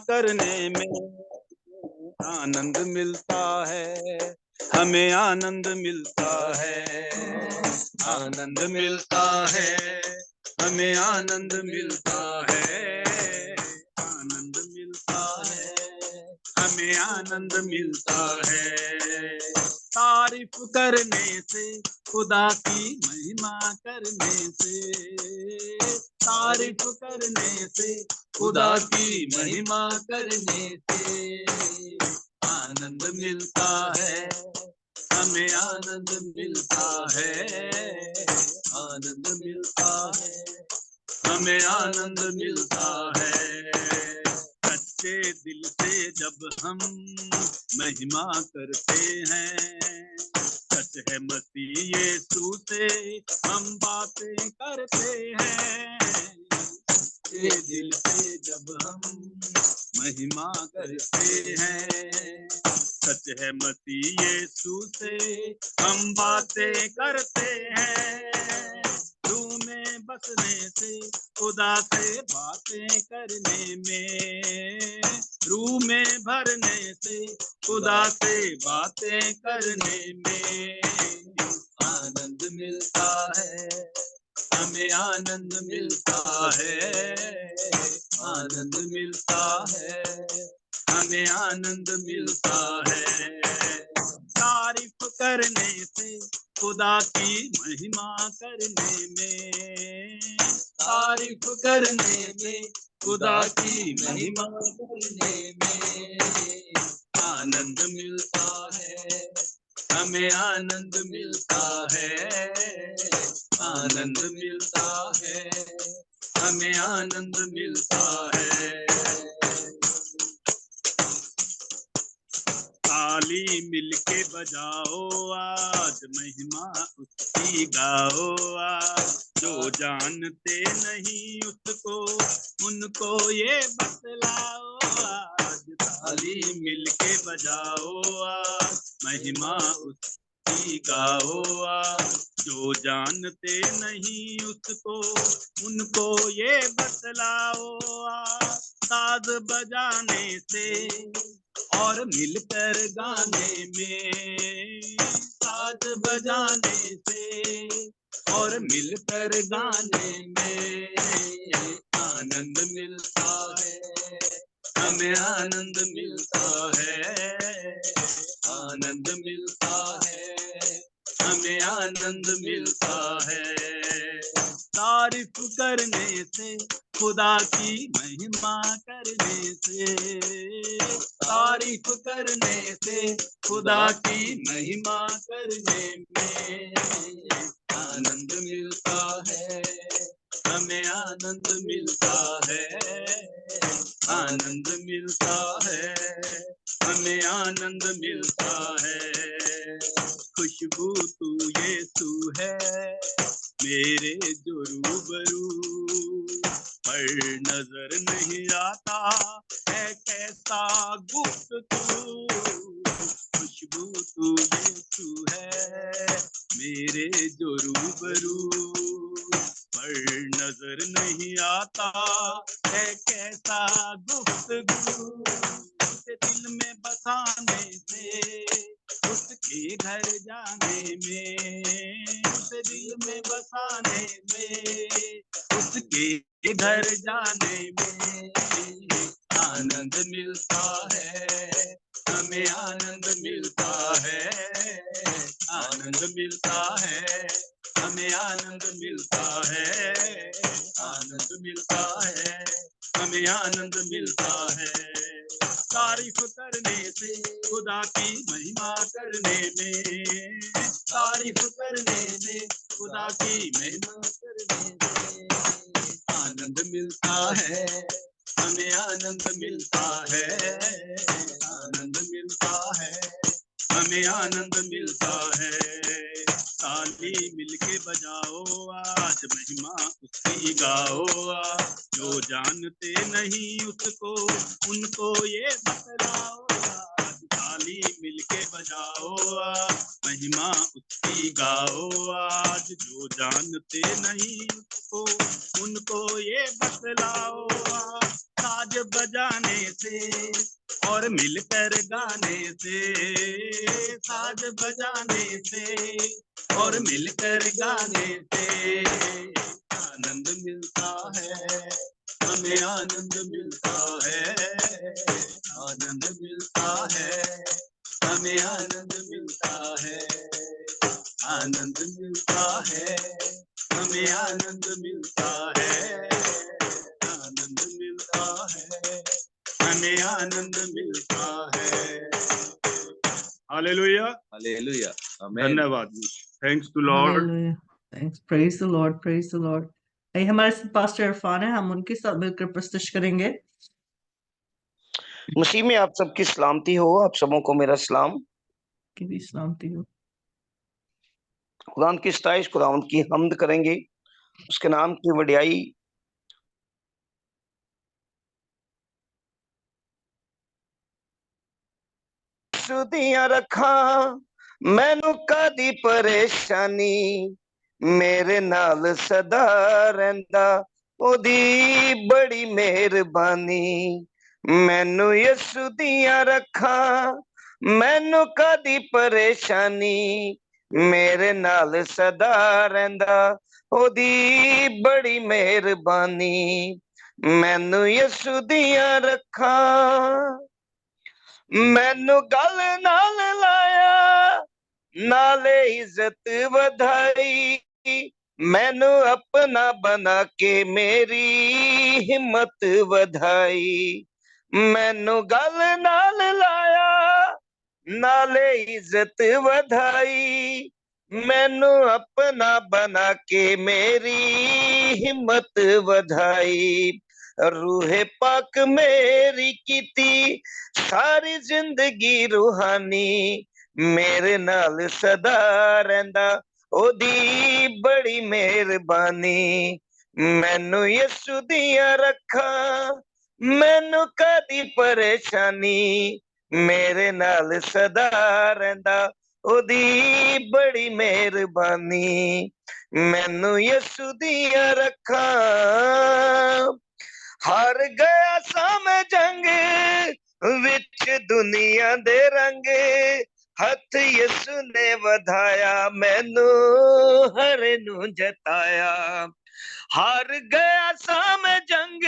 करने में आनंद मिलता है, हमें आनंद मिलता है, आनंद मिलता है, हमें आनंद मिलता है, आनंद मिलता है, हमें आनंद मिलता है। तारीफ करने से, खुदा की महिमा करने से, तारीफ करने से, खुदा की महिमा करने से आनंद मिलता है, हमें आनंद मिलता है, आनंद मिलता है, हमें आनंद मिलता है। सच्चे दिल से जब हम महिमा करते हैं, सच है मसीह यीशु से हम बातें करते हैं, सच्चे दिल से जब हम महिमा करते हैं, सच है मसीह यीशु से हम बातें करते हैं। रूह में बसने से, खुदा से बातें करने में, रूह में भरने से, खुदा से बातें करने में आनंद मिलता है, हमें आनंद मिलता है, आनंद मिलता है, हमें आनंद मिलता है। तारीफ करने से, खुदा की महिमा करने में, तारीफ करने में, खुदा की महिमा करने में आनंद मिलता है, हमें आनंद मिलता है, आनंद मिलता है, हमें आनंद मिलता है। ताली मिलके बजाओ आज, महिमा उसकी गाओ आज, जो जानते नहीं उसको उनको ये बतलाओ आज। ताली मिलके बजाओ आज, महिमा उसकी गाओ आज, जो जानते नहीं उसको उनको ये बतलाओ आज। साज बजाने से और मिलकर गाने में, साज बजाने से और मिलकर गाने में आनंद मिलता है, हमें आनंद मिलता है, आनंद मिलता है, हमें आनंद मिलता है। तारीफ करने से, खुदा की महिमा करने से, तारीफ करने से, खुदा की महिमा करने में आनंद मिलता है, हमें आनंद मिलता है, आनंद मिलता है, हमें आनंद मिलता है। खुशबू तू यीशु है मेरे जो रूबरू, पर नजर नहीं आता है कैसा गुप्त तू। खुशबू तू यीशु है मेरे जो रूबरू, पर नजर नहीं आता है कैसा गुफ्तगू। उसे दिल में बसाने से, उसके घर जाने में, उसे दिल में बसाने में, उसके घर जाने में आनंद मिलता है, हमें आनंद मिलता है, आनंद मिलता है, हमें आनंद मिलता है, आनंद मिलता है, हमें आनंद मिलता है। तारीफ करने से, खुदा की महिमा करने में, तारीफ करने से, खुदा की महिमा करने में आनंद मिलता है, हमें आनंद मिलता है, आनंद मिलता है, हमें आनंद मिलता है। ताली मिलके बजाओ आज, महिमा उसकी गाओ आज, जो जानते नहीं उसको उनको ये बतलाओ आज। ताली ताली मिलके बजाओ आज, महिमा उसकी गाओ आज। जो जानते नहीं उसको उनको ये बतलाओ आज, साज बजाने से और मिलकर गाने से, साज बजाने से और मिलकर गाने से आनंद मिलता है, हमें आनंद मिलता है, आनंद मिलता है, हमें आनंद मिलता है, आनंद मिलता है, हमें आनंद मिलता है, आनंद मिलता है, हमें आनंद मिलता है। हालेलुया, हालेलुया, आमीन। धन्यवाद, thanks to Lord. Hallelujah. Thanks. Praise the Lord. Praise the Lord. ये हमारे साथ पास्टर इरफान है, हम उनके साथ मिलकर प्रस्तुत करेंगे। मसीह में आप सबकी सलामती हो, आप सबों को मेरा सलाम। कि भी सलामती हो। खुदावंद की सताइश, खुदावंद की हम्द करेंगे, उसके नाम की वडियाई। सुदियां रखा मैनू कादी परेशानी, मेरे नाल सदा रहंदा ओदी बड़ी मेहरबानी। मैनू यसु दियां रखा मैनू कादी परेशानी, मेरे नाल सदा रहंदा ओदी बड़ी मेहरबानी। मैनू यसु दियां रखा मैनू गल नाल लाया, नाले इज्जत वधाई। मैनू अपना बना के मेरी हिम्मत वधाई। मैनू गल नाल लाया, नाले इज्जत वधाई। मैनू अपना बना के मेरी हिम्मत वधाई। रूहे पाक मेरी कीती सारी जिंदगी रूहानी, मेरे नाल सदा रहंदा ओदी बड़ी मेहरबानी। मैनू यसु दियां रखा मैनू कदी परेशानी, मेरे नाल सदा रहंदा ओदी बड़ी मेहरबानी। मैनू यसु दियां रखा हार गया सामे जंग विच दुनिया दे रंग, हथ यसु ने वधाया मैनू हरे नू जताया। हार गया सामे जंग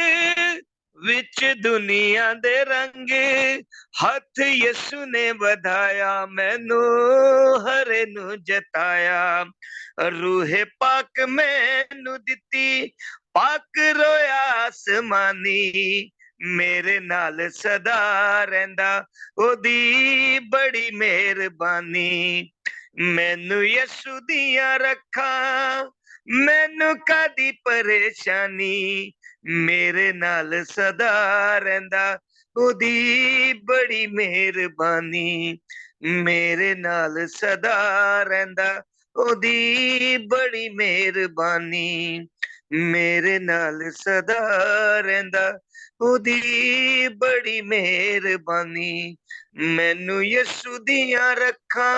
विच दुनिया दे रंग, हथ यसु ने वधाया मैनू हरे नू जताया। रूहे पाक मैनू दिती पाक रोया आसमानी, मेरे नाल सदा रहंदा ओदी बड़ी मेहरबानी। मैनू यसु दियां रखा मैनू कादी परेशानी, मेरे नाल सदा रहंदा ओदी बड़ी मेहरबानी। मेरे नाल सदा रहंदा ओदी बड़ी मेहरबानी। मेरे नाल सदा रहंदा ओदी बड़ी मेहरबानी। मैनू यसु दियां रखा